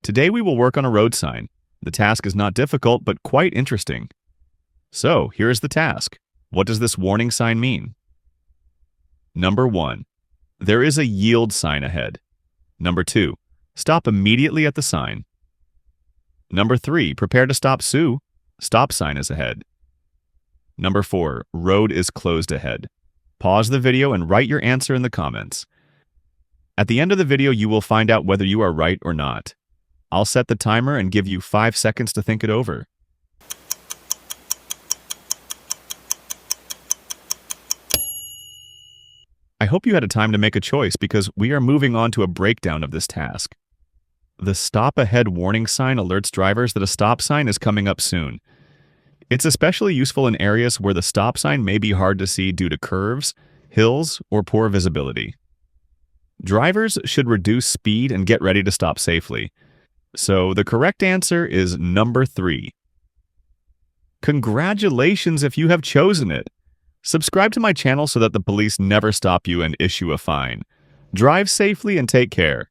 Today we will work on a road sign. The task is not difficult, but quite interesting. So, here is the task. What does this warning sign mean? Number 1. There is a yield sign ahead. Number 2. Stop immediately at the sign. Number 3. Prepare to stop soon. Stop sign is ahead. Number 4. Road is closed ahead. Pause the video and write your answer in the comments. At the end of the video, you will find out whether you are right or not. I'll set the timer and give you 5 seconds to think it over. I hope you had a time to make a choice because we are moving on to a breakdown of this task. The stop ahead warning sign alerts drivers that a stop sign is coming up soon. It's especially useful in areas where the stop sign may be hard to see due to curves, hills, or poor visibility. Drivers should reduce speed and get ready to stop safely. So the correct answer is number 3. Congratulations if you have chosen it! Subscribe to my channel so that the police never stop you and issue a fine. Drive safely and take care.